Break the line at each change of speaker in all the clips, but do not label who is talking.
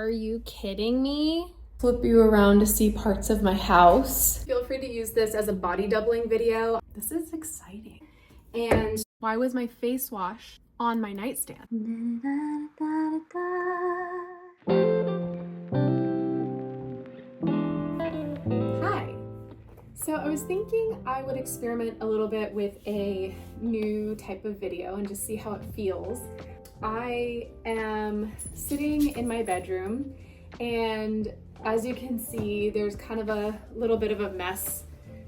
Are you kidding me? Flip you around to see parts of my house. Feel free to use this as a body doubling video. This is exciting. And why was my face wash on my nightstand? Hi. So I was thinking I would experiment a little bit with a new type of video and just see how it feels. I am sitting in my bedroom, and as you can see, there's kind of a little bit of a mess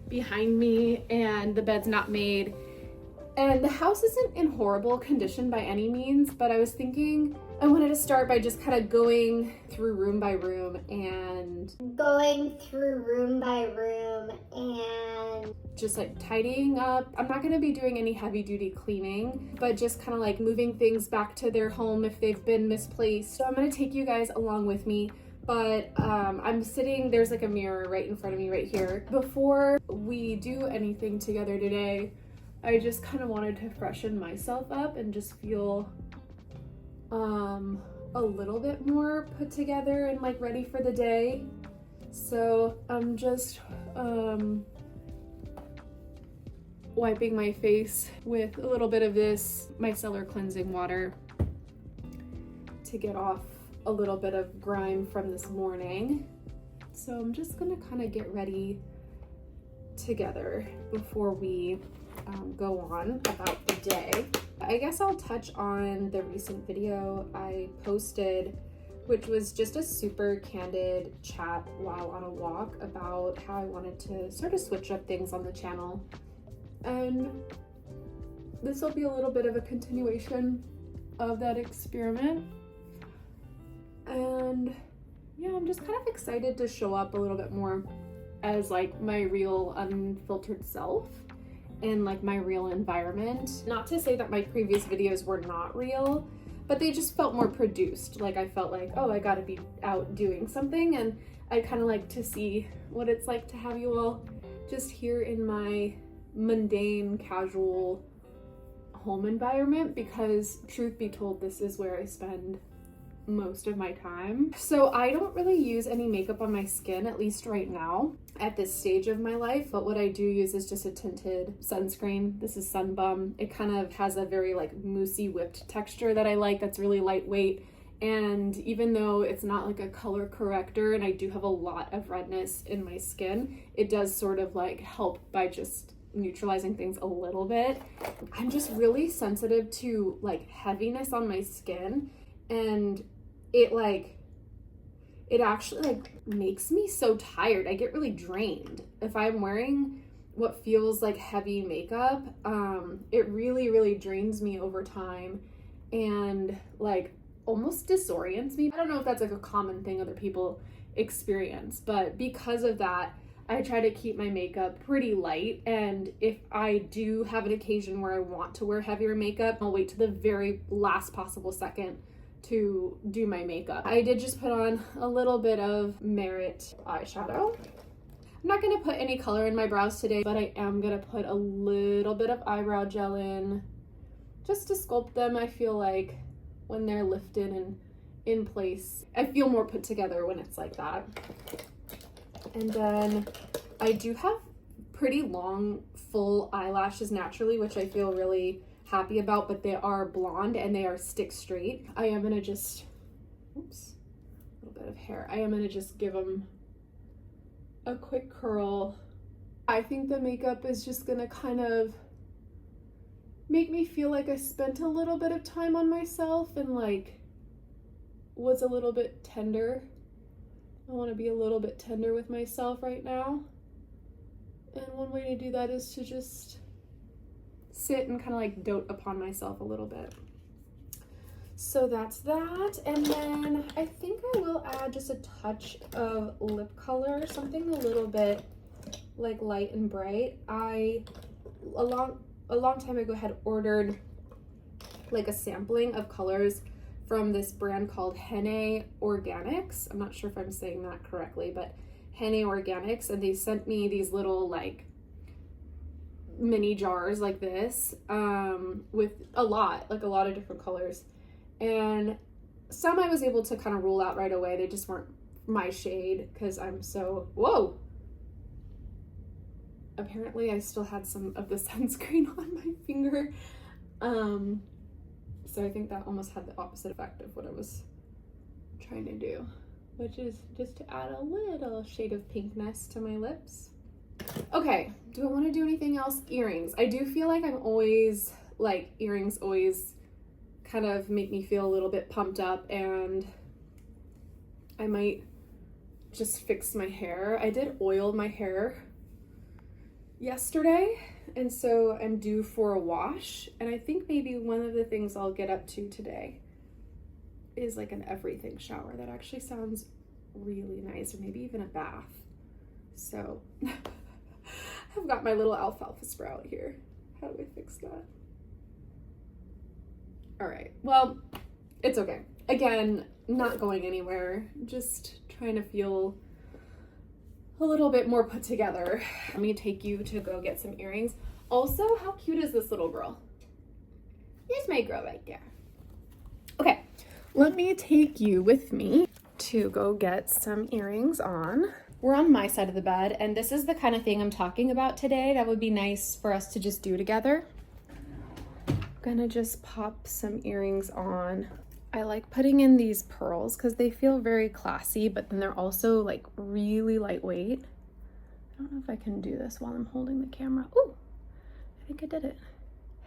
behind me, and the bed's not made. And the house isn't in horrible condition by any means, but I was thinking I wanted to start by just kind of going through room by room and just like tidying up. I'm not going to be doing any heavy duty cleaning, but just kind of like moving things back to their home if they've been misplaced. So I'm going to take you guys along with me. But I'm sitting, there's like a mirror right in front of me right here. Before we do anything together today, I just kind of wanted to freshen myself up and just feel a little bit more put together and like ready for the day. So I'm just wiping my face with a little bit of this micellar cleansing water to get off a little bit of grime from this morning. So I'm just gonna kind of get ready together before we go on about the day. I guess I'll touch on the recent video I posted, which was just a super candid chat while on a walk about how I wanted to sort of switch up things on the channel. And this will be a little bit of a continuation of that experiment. And yeah, I'm just kind of excited to show up a little bit more as like my real unfiltered self in like my real environment. Not to say that my previous videos were not real, but they just felt more produced. Like I felt like, oh, I gotta be out doing something, and I kind of like to see what it's like to have you all just here in my mundane, casual home environment, because truth be told, this is where I spend most of my time. So I don't really use any makeup on my skin, at least right now at this stage of my life, but what I do use is just a tinted sunscreen. This is Sun Bum. It kind of has a very like moussey whipped texture that I like, that's really lightweight. And even though it's not like a color corrector and I do have a lot of redness in my skin, it does sort of like help by just neutralizing things a little bit. I'm just really sensitive to like heaviness on my skin, and it actually like makes me so tired. I get really drained if I'm wearing what feels like heavy makeup. It really drains me over time and like almost disorients me. I don't know if that's like a common thing other people experience, but because of that, I try to keep my makeup pretty light. And if I do have an occasion where I want to wear heavier makeup, I'll wait to the very last possible second to do my makeup. I did just put on a little bit of Merit eyeshadow. I'm not gonna put any color in my brows today, but I am gonna put a little bit of eyebrow gel in just to sculpt them. I feel like when they're lifted and in place, I feel more put together when it's like that. And then I do have pretty long full eyelashes naturally, which I feel really happy about, but they are blonde and they are stick straight. I am gonna just, oops, a little bit of hair. I am gonna just give them a quick curl. I think the makeup is just gonna kind of make me feel like I spent a little bit of time on myself and like was a little bit tender. I want to be a little bit tender with myself right now. And one way to do that is to just sit and kind of like dote upon myself a little bit. So that's that. And then I think I will add just a touch of lip color, something a little bit like light and bright. I a long time ago had ordered like a sampling of colors from this brand called Henne Organics. I'm not sure if I'm saying that correctly, but Henne Organics, and they sent me these little like mini jars like this with a lot of different colors. And Some I was able to kind of rule out right away. They just weren't my shade because I'm so, whoa. Apparently I still had some of the sunscreen on my finger. So I think that almost had the opposite effect of what I was trying to do, which is just to add a little shade of pinkness to my lips. Okay, do I want to do anything else? Earrings. I do feel like I'm always, like, earrings always kind of make me feel a little bit pumped up, and I might just fix my hair. I did oil my hair yesterday, and so I'm due for a wash, and I think maybe one of the things I'll get up to today is like an everything shower. That actually sounds really nice, or maybe even a bath. So I've got my little alfalfa sprout here. How do I fix that? All right, well, it's okay. Again, not going anywhere, just trying to feel a little bit more put together. Let me take you to go get some earrings. Also, how cute is this little girl? Here's my girl right there. Okay, let me take you with me to go get some earrings on. We're on my side of the bed, and this is the kind of thing I'm talking about today that would be nice for us to just do together. I'm gonna just pop some earrings on. I like putting in these pearls because they feel very classy, but then they're also like really lightweight. I don't know if I can do this while I'm holding the camera. Oh, I think I did it.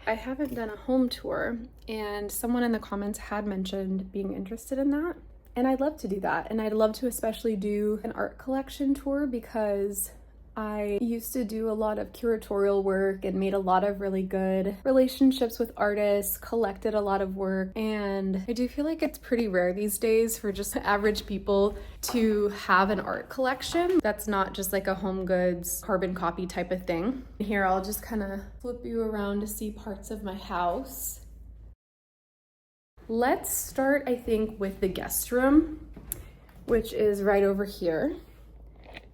I haven't done a home tour, and someone in the comments had mentioned being interested in that. And I'd love to do that. And I'd love to especially do an art collection tour because I used to do a lot of curatorial work and made a lot of really good relationships with artists, collected a lot of work, and I do feel like it's pretty rare these days for just average people to have an art collection that's not just like a home goods carbon copy type of thing. Here, I'll just kind of flip you around to see parts of my house. Let's start, I think, with the guest room, which is right over here.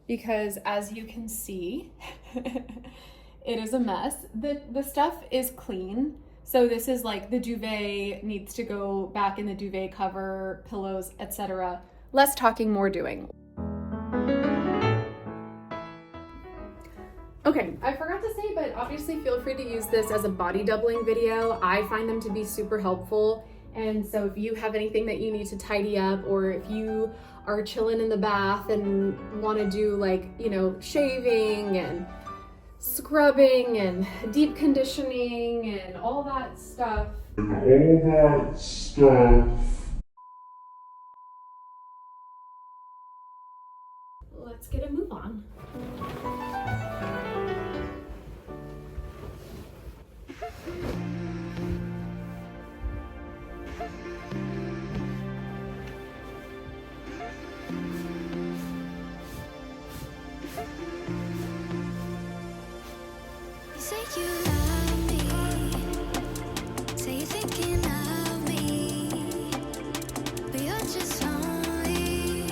Because as you can see, it is a mess. The stuff is clean. So this is like the duvet needs to go back in the duvet cover, pillows, etc. Less talking, more doing. Okay, I forgot to say, but obviously feel free to use this as a body doubling video. I find them to be super helpful. And so if you have anything that you need to tidy up, or if you are chilling in the bath and want to do like, you know, shaving and scrubbing and deep conditioning and all that stuff. Let's get a move on.
Say you love me, say you're thinking of me, but you're just lonely.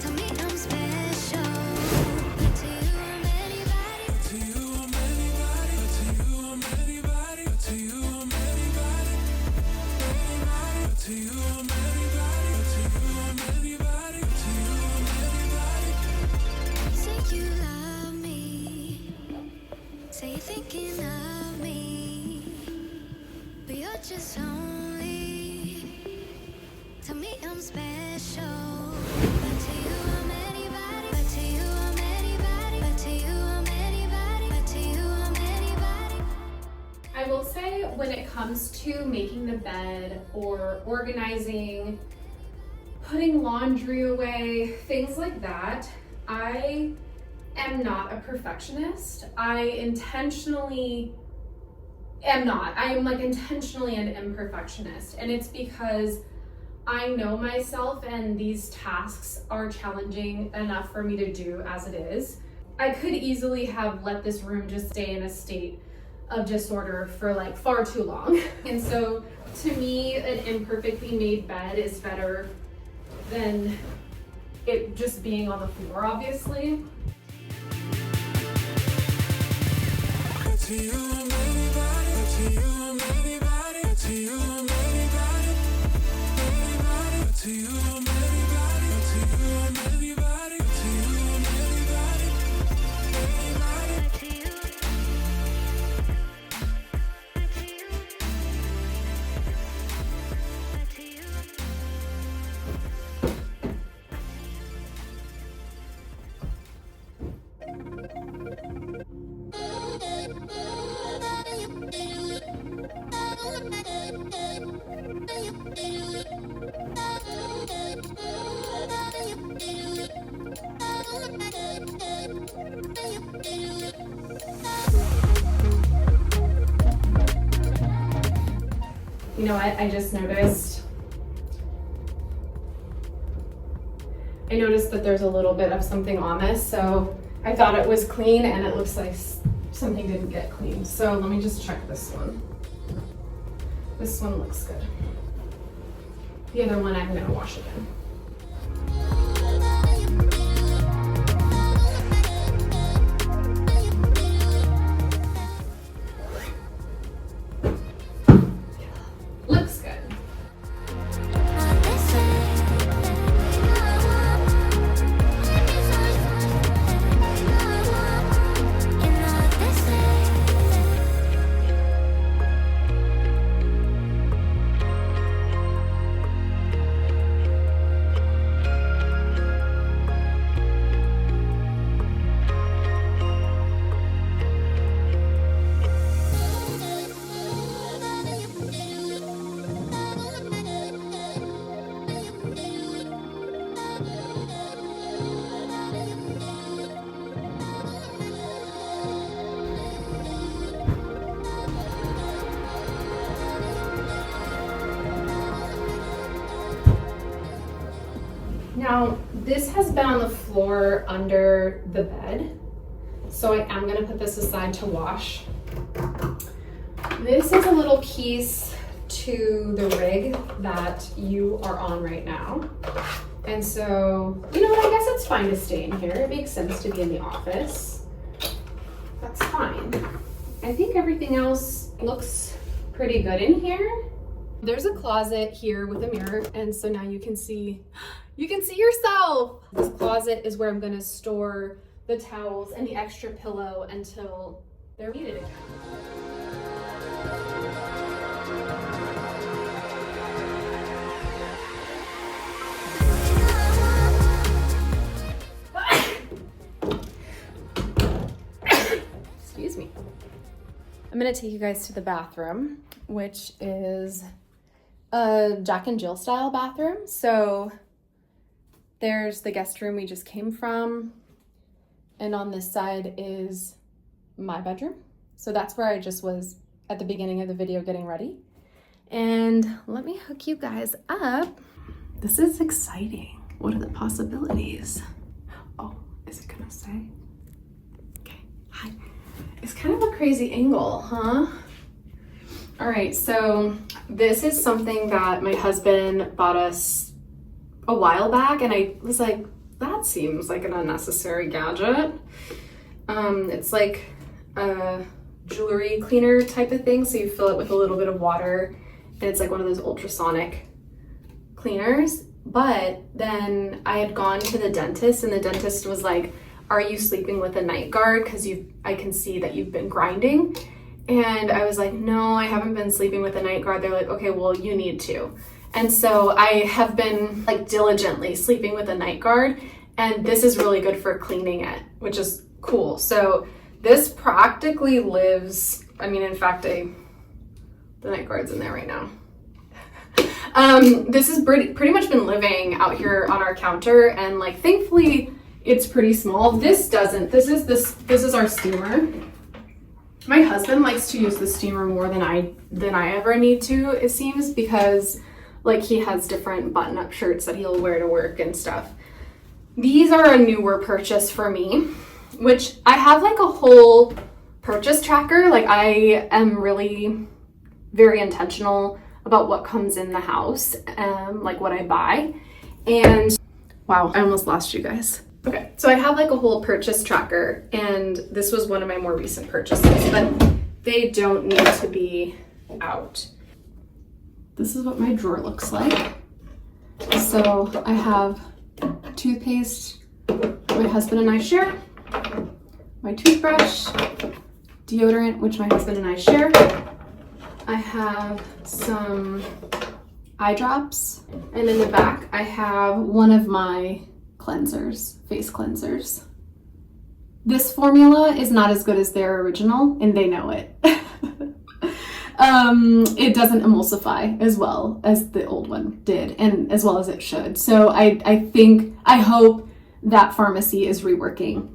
Tell me I'm special, but to you I'm anybody. But to you I'm anybody. But to you I'm anybody. But to you I'm anybody. Anybody. But to you I'm anybody. But to you I'm anybody. But to you I'm anybody. Say you love me. Say you're thinking of me, but you're just lonely. Tell me I'm special, but to you I'm anybody. But to you I'm anybody. But to you I'm anybody. But to you I'm anybody.
I will say, when it comes to making the bed or organizing, putting laundry away, things like that, I am not a perfectionist. I intentionally am not. I am like intentionally an imperfectionist, and it's because I know myself and these tasks are challenging enough for me to do as it is. I could easily have let this room just stay in a state of disorder for like far too long. And so to me, an imperfectly made bed is better than it just being on the floor, obviously.
To you I'm anybody. To you I'm anybody. To you I'm anybody.
You know what, I just noticed. I noticed that there's a little bit of something on this, so I thought it was clean and it looks like something didn't get cleaned. So let me just check this one. This one looks good. The other one I'm gonna wash again. Looks good. Now, this has been on the floor under the bed, so I am gonna put this aside to wash. This is a little piece to the rig that you are on right now. And so, you know what, I guess it's fine to stay in here. It makes sense to be in the office. That's fine. I think everything else looks pretty good in here. There's a closet here with a mirror, and so now you can see yourself. This closet is where I'm gonna store the towels and the extra pillow until they're needed again. Excuse me. I'm gonna take you guys to the bathroom, which is a Jack and Jill style bathroom. So there's the guest room we just came from, and on this side is my bedroom. So that's where I just was at the beginning of the video getting ready. And let me hook you guys up. This is exciting. What are the possibilities? Oh, is it gonna say? Okay, hi. It's kind of a crazy angle, huh? All right, so this is something that my husband bought us a while back, and I was like, that seems like an unnecessary gadget. It's like a jewelry cleaner type of thing, so you fill it with a little bit of water, and it's like one of those ultrasonic cleaners. But then I had gone to the dentist, and the dentist was like, are you sleeping with a night guard? Because I can see that you've been grinding. And I was like, no, I haven't been sleeping with a night guard. They're like, okay, well, you need to. And so I have been like diligently sleeping with a night guard, and this is really good for cleaning it, which is cool. So this practically lives, I mean, in fact, the night guard's in there right now. This has pretty much been living out here on our counter, and like, thankfully it's pretty small. This doesn't, this is our steamer. My husband likes to use the steamer more than I ever need to, it seems, because like he has different button-up shirts that he'll wear to work and stuff. These are a newer purchase for me, which I have like a whole purchase tracker. Like I am really very intentional about what comes in the house, like what I buy. And wow, I almost lost you guys. Okay, so I have like a whole purchase tracker, and this was one of my more recent purchases, but they don't need to be out. This is what my drawer looks like. So I have toothpaste my husband and I share, my toothbrush, deodorant, which my husband and I share. I have some eye drops, and in the back I have one of my cleansers, face cleansers. This formula is not as good as their original, and they know it. It doesn't emulsify as well as the old one did, and as well as it should. So I hope that pharmacy is reworking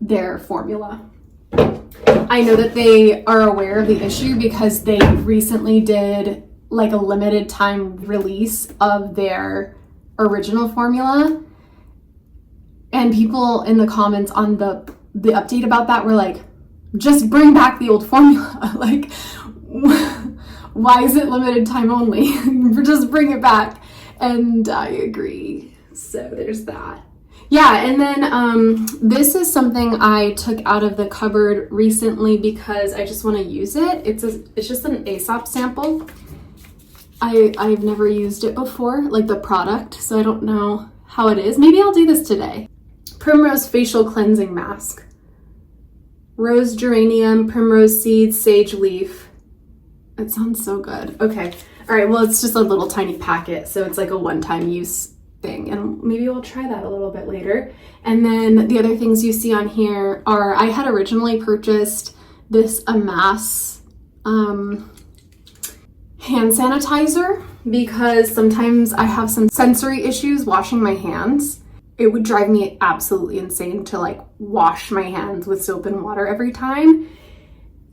their formula. I know that they are aware of the issue because they recently did like a limited time release of their original formula, and people in the comments on the update about that were like, just bring back the old formula. Like, why is it limited time only? Just bring it back. And I agree. So there's that. Yeah, and then this is something I took out of the cupboard recently because I just want to use it. It's just an Aesop sample. I've never used it before, like the product, so I don't know how it is. Maybe I'll do this today. Primrose Facial Cleansing Mask. Rose geranium, primrose seed, sage leaf. It sounds so good. Okay. All right. Well, it's just a little tiny packet, so it's like a one-time use thing, and maybe we'll try that a little bit later. And then the other things you see on here are, I had originally purchased this Amass hand sanitizer because sometimes I have some sensory issues washing my hands. It would drive me absolutely insane to like wash my hands with soap and water every time.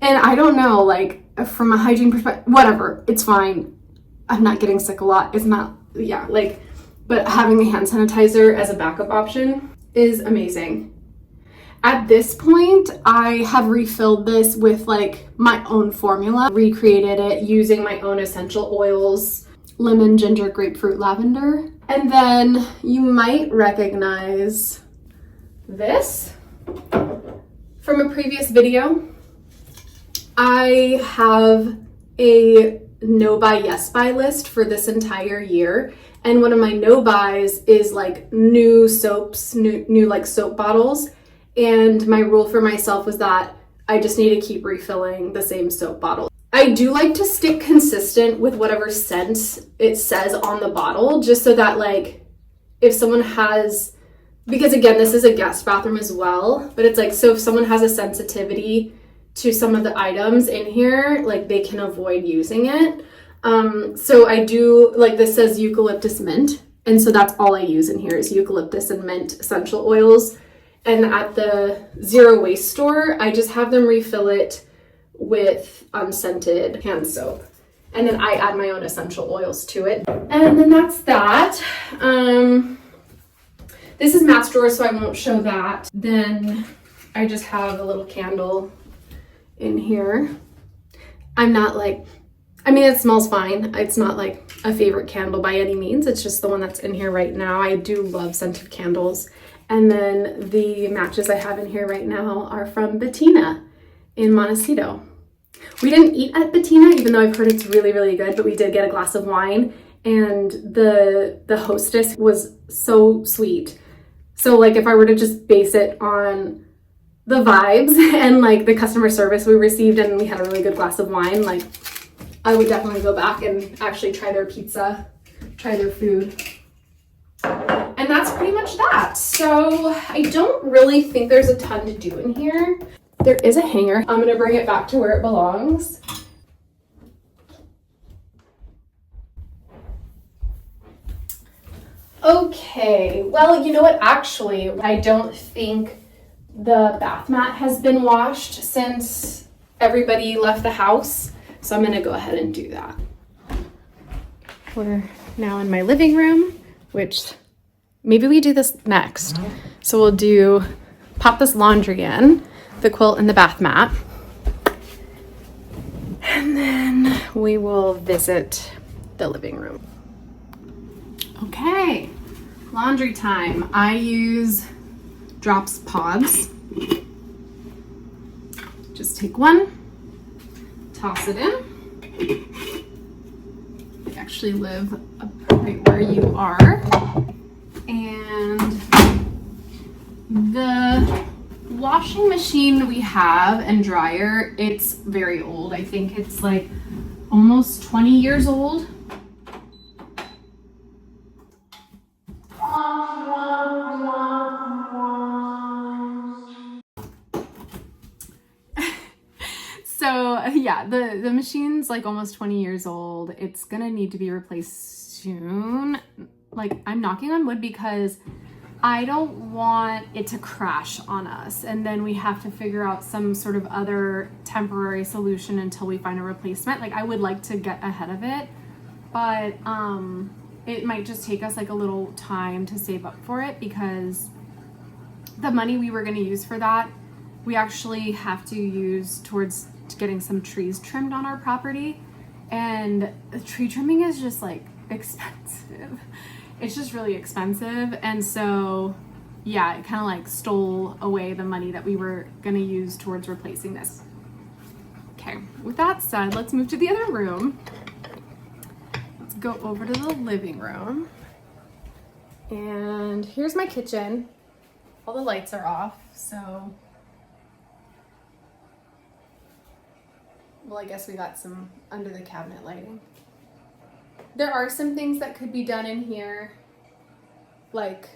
And I don't know, like from a hygiene perspective, whatever, it's fine. I'm not getting sick a lot. It's not, yeah, like, but having the hand sanitizer as a backup option is amazing. At this point, I have refilled this with like my own formula, recreated it using my own essential oils, lemon, ginger, grapefruit, lavender. And then you might recognize this from a previous video. I have a no buy, yes buy list for this entire year. And one of my no buys is like new soaps, new like soap bottles. And my rule for myself was that I just need to keep refilling the same soap bottle. I do like to stick consistent with whatever scent it says on the bottle, just so that like if someone has, because again, this is a guest bathroom as well, but it's like, so if someone has a sensitivity to some of the items in here, like they can avoid using it. So I do, like this says eucalyptus mint. And so that's all I use in here is eucalyptus and mint essential oils. And at the zero waste store, I just have them refill it with unscented hand soap. And then I add my own essential oils to it. And then that's that. This is Matt's drawer, so I won't show that. Then I just have a little candle in here. I'm not like, I mean, it smells fine. It's not like a favorite candle by any means. It's just the one that's in here right now. I do love scented candles. And then the matches I have in here right now are from Bettina in Montecito. We didn't eat at Bettina, even though I've heard it's really, really good, but we did get a glass of wine, and the hostess was so sweet. So like if I were to just base it on the vibes and like the customer service we received, and we had a really good glass of wine, like I would definitely go back and actually try their pizza, try their food. And that's pretty much that. So I don't really think there's a ton to do in here. There is a hanger. I'm gonna bring it back to where it belongs. Okay, well, you know what? Actually, I don't think the bath mat has been washed since everybody left the house. So I'm gonna go ahead and do that. We're now in my living room, which maybe we do this next. So we'll pop this laundry in, the quilt and the bath mat. And then we will visit the living room. Okay, laundry time. I use Drops Pods. Just take one, toss it in. I actually live right where you are. And the washing machine we have and dryer, it's very old. I think it's like almost 20 years old. So yeah, the machine's like almost 20 years old. It's gonna need to be replaced soon. Like, I'm knocking on wood because I don't want it to crash on us and then we have to figure out some sort of other temporary solution until we find a replacement. Like, I would like to get ahead of it, but it might just take us like a little time to save up for it, because the money we were going to use for that, we actually have to use towards getting some trees trimmed on our property, and the tree trimming is just like expensive. It's just really expensive, and so yeah, it kind of like stole away the money that we were going to use towards replacing this. Okay, with that said, let's move to the other room. Let's go over to the living room, and here's my kitchen. All the lights are off, so well, I guess we got some under the cabinet lighting. There are some things that could be done in here. Like,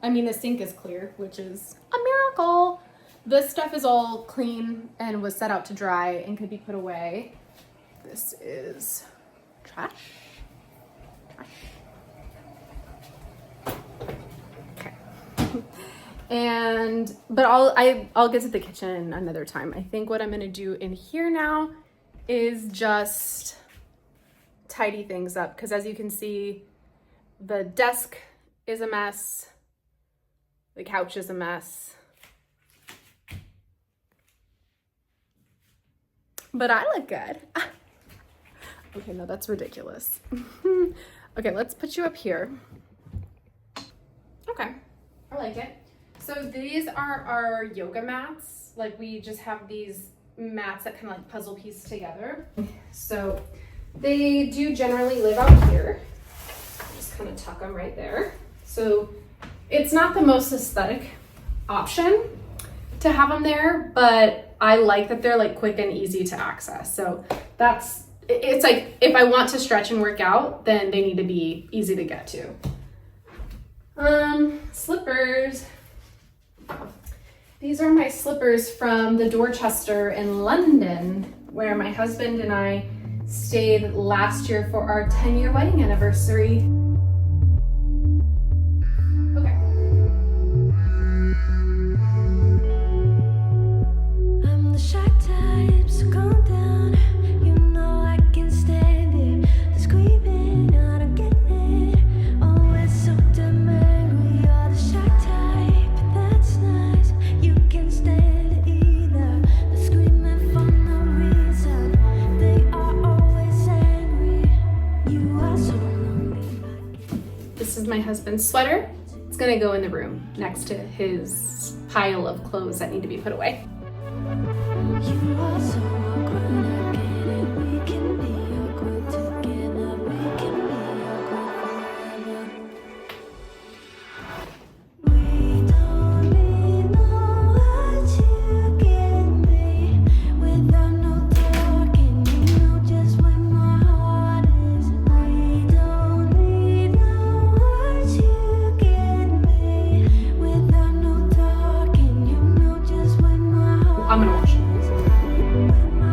I mean, the sink is clear, which is a miracle. This stuff is all clean and was set out to dry and could be put away. This is trash. Okay. But I'll get to the kitchen another time. I think what I'm gonna do in here now is just tidy things up, because as you can see, the desk is a mess, the couch is a mess, but I look good. Okay, no, that's ridiculous. Okay, let's put you up here. Okay, I like it. So these are our yoga mats. Like, we just have these mats that kind of like puzzle piece together. So they do generally live out here. Just kind of tuck them right there. So it's not the most aesthetic option to have them there, but I like that they're like quick and easy to access. So it's like, if I want to stretch and work out, then they need to be easy to get to. Slippers. These are my slippers from the Dorchester in London, where my husband and I stayed last year for our 10-year wedding anniversary. Okay.
I'm the shy type, so calm down. You know I can stand it. The screaming, I don't get it. Always so damn angry. You're the shy type, that's nice. You can stand it either. The screaming for no reason. They are always angry. You are so lonely.
This is my husband's sweater. It's gonna go in the room next to his pile of clothes that need to be put away.
You are so awkward, I get it. We can be awkward together. We can be awkward forever. We don't need no words, you get me. Without no talking, you know just where my heart is. We don't need no words, you get me. Without no talking, you know just where my heart is.
I'm gonna wash it.
When my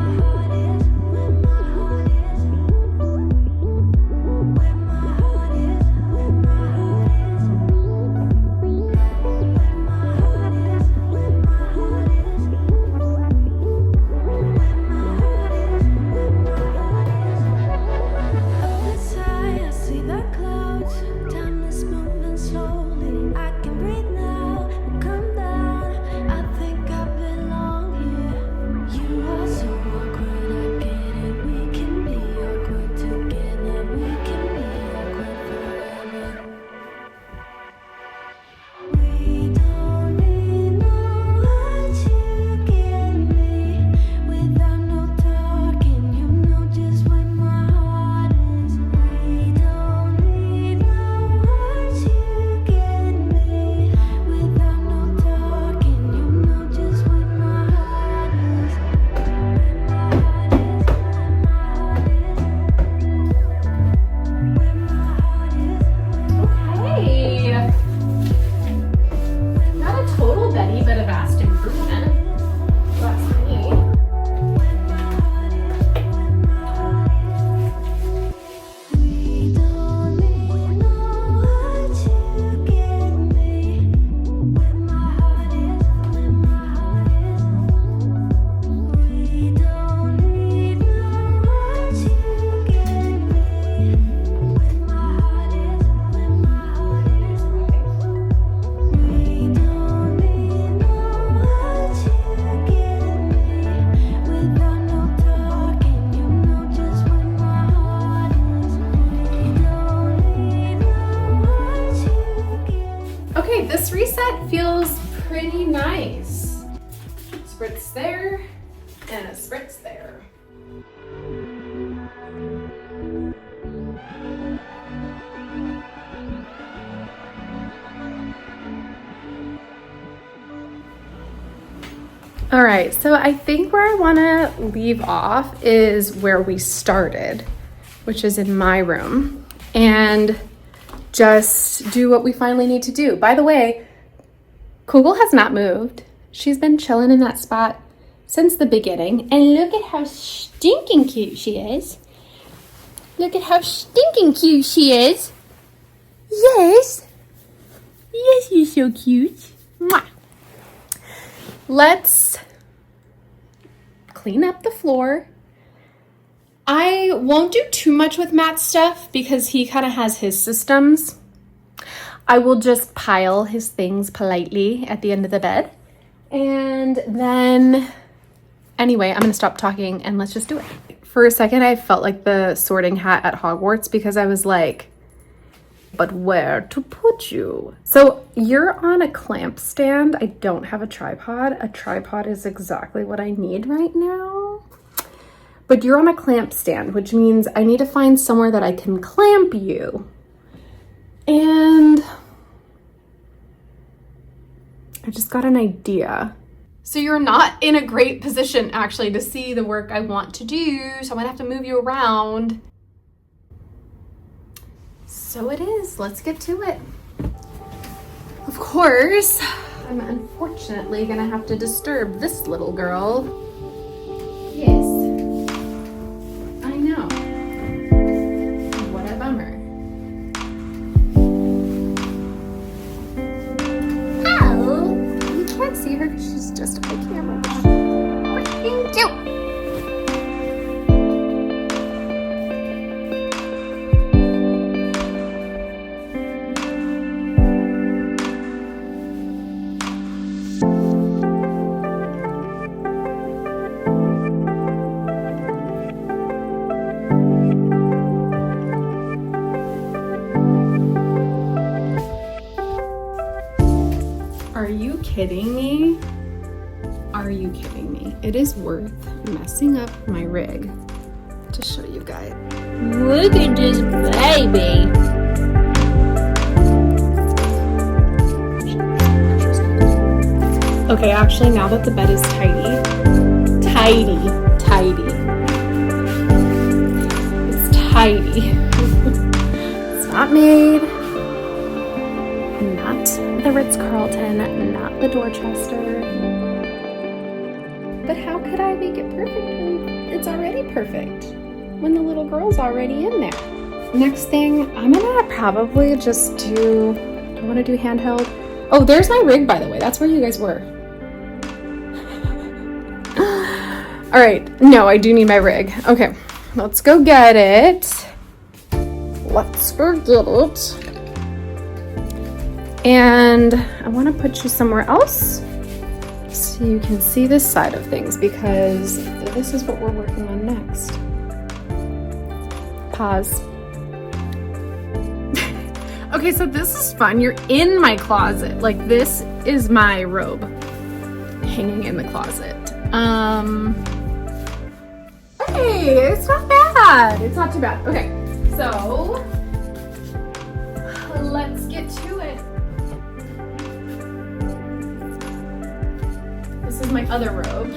right, this reset feels pretty nice. Spritz there and a spritz there. All right, so I think where I want to leave off is where we started, which is in my room, and just do what we finally need to do. By the way, Kugel has not moved. She's been chilling in that spot since the beginning, and look at how stinking cute she is. Look at how stinking cute she is. Yes. Yes, you're so cute. Mwah. Let's clean up the floor. I won't do too much with Matt's stuff because he kind of has his systems. I will just pile his things politely at the end of the bed. And then, anyway, I'm going to stop talking and let's just do it. For a second, I felt like the sorting hat at Hogwarts because I was like, but where to put you? So you're on a clamp stand. I don't have a tripod. A tripod is exactly what I need right now. But you're on a clamp stand, which means I need to find somewhere that I can clamp you. And I just got an idea. So you're not in a great position actually to see the work I want to do. So I'm gonna have to move you around. So it is, let's get to it. Of course, I'm unfortunately gonna have to disturb this little girl. Yes, I know. What a bummer. Oh, you can't see her because she's just on the camera. Freaking cute. Are you kidding me? Are you kidding me? It is worth messing up my rig to show you guys. Look at this baby. Okay, actually, now that the bed is tidy. It's tidy. It's not made. Not the Ritz-Carlton, not the Dorchester. But how could I make it perfect when it's already perfect? When the little girl's already in there. Next thing, I'm gonna probably just do I want to do handheld? Oh, there's my rig, by the way. That's where you guys were. All right. No, I do need my rig. Okay, let's go get it. Let's go get it. And I want to put you somewhere else so you can see this side of things, because this is what we're working on next. Pause. Okay, so this is fun. You're in my closet. Like, this is my robe hanging in the closet. Hey, it's not bad. It's not too bad. Okay, so let's get to it. This is my other robe.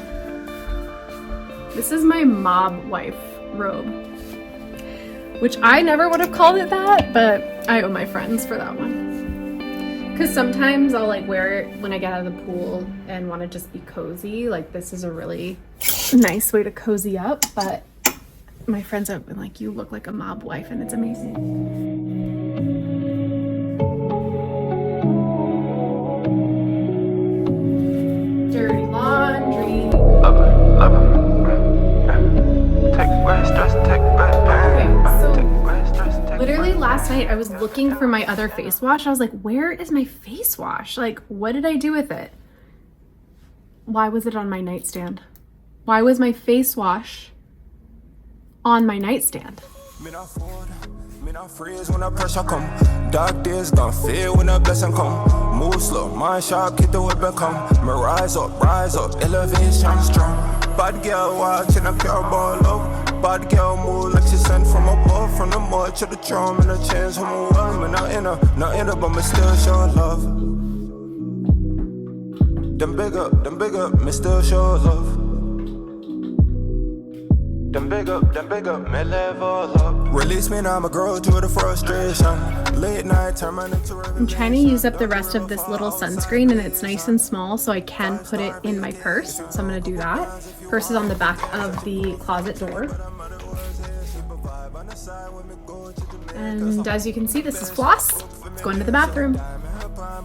This is my mob wife robe, which I never would have called it that, but I owe my friends for that one. Because sometimes I'll like wear it when I get out of the pool and want to just be cozy. Like, this is a really nice way to cozy up, but my friends have been like, you look like a mob wife, and it's amazing. Dirty laundry. Literally last night I was looking for my other face wash. I was like, where is my face wash? Like, what did I do with it? Why was it on my nightstand? Why was my face wash on my nightstand?
Me not freeze when the pressure come. Dark days gonna fade when the blessing come. Move slow, mind sharp, keep the whip and come. Me rise up, elevation strong. Bad girl watching a pure ball love. Bad girl move like she sent from above. From the mud to the throne, and the chains from a world. Me not in her, but me still show love. Them big up, me still show love. Them big up, me level up. Release me now, my girl, to the frustration. Late night, turn into
I'm trying to use up the rest of this little sunscreen, and it's nice and small, so I can put it in my purse. So I'm gonna do that. Purse is on the back of the closet door. And as you can see, this is floss. It's going to the bathroom.
I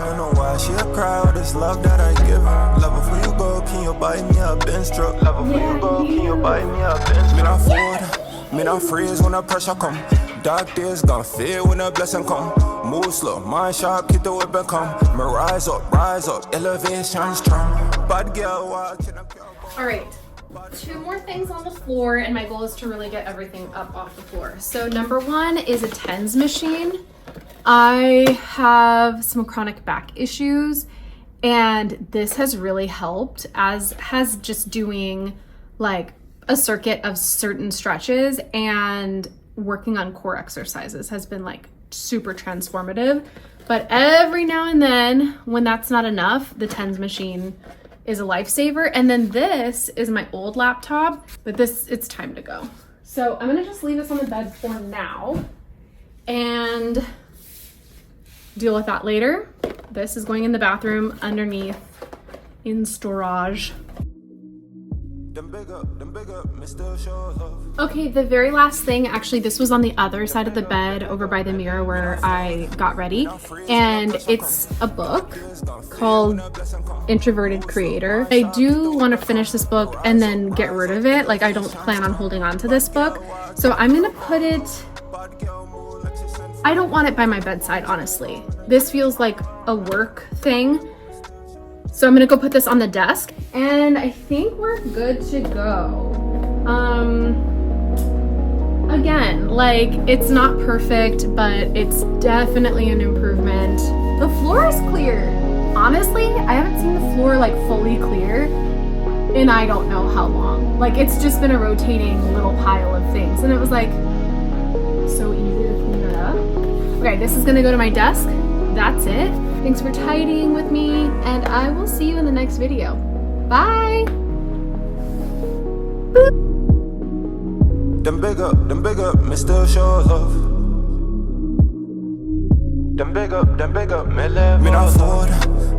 don't know why she a crowd. This love that I give her. Love before you go, can you buy me a Benz truck? Love before you go, can you buy me a Benz truck? Me not forward, me not freeze when the pressure come. Dark days gonna fade when the blessing come. Move slow, mind sharp, keep the whip and come. Me rise up, elevation strong. Bad girl watching a pure.
All right, 2 more things on the floor, and my goal is to really get everything up off the floor. So number 1 is a TENS machine. I have some chronic back issues, and this has really helped, as has just doing like a circuit of certain stretches and working on core exercises has been like super transformative. But every now and then, when that's not enough, the TENS machine is a lifesaver. And then this is my old laptop, but it's time to go. So I'm gonna just leave this on the bed for now and deal with that later. This is going in the bathroom underneath in storage. Okay, the very last thing, actually this was on the other side of the bed over by the mirror where I got ready, and it's a book called Introverted Creator. I do want to finish this book and then get rid of it. Like, I don't plan on holding on to this book, so I'm gonna put it, I don't want it by my bedside, honestly. This feels like a work thing. So I'm gonna go put this on the desk, and I think we're good to go. Again, like, it's not perfect, but it's definitely an improvement. The floor is clear. Honestly, I haven't seen the floor like fully clear in I don't know how long. Like, it's just been a rotating little pile of things, and it was like so easy to clean it up. Okay, this is gonna go to my desk. That's it. Thanks for tidying with me, and I will see you in the next video. Bye! Boop.
Them big up, me still show love. Them big up, me live. Me not forward,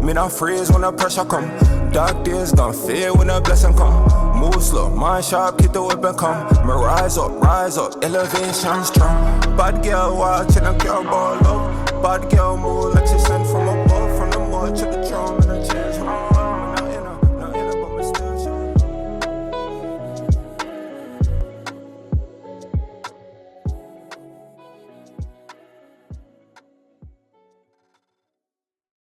me not freeze when the pressure come. Dark days gonna fade when the blessing come. Move slow, mind sharp, keep the whip and come. Me rise up, elevation strong. Bad girl watching a pure ball love. Bad girl move like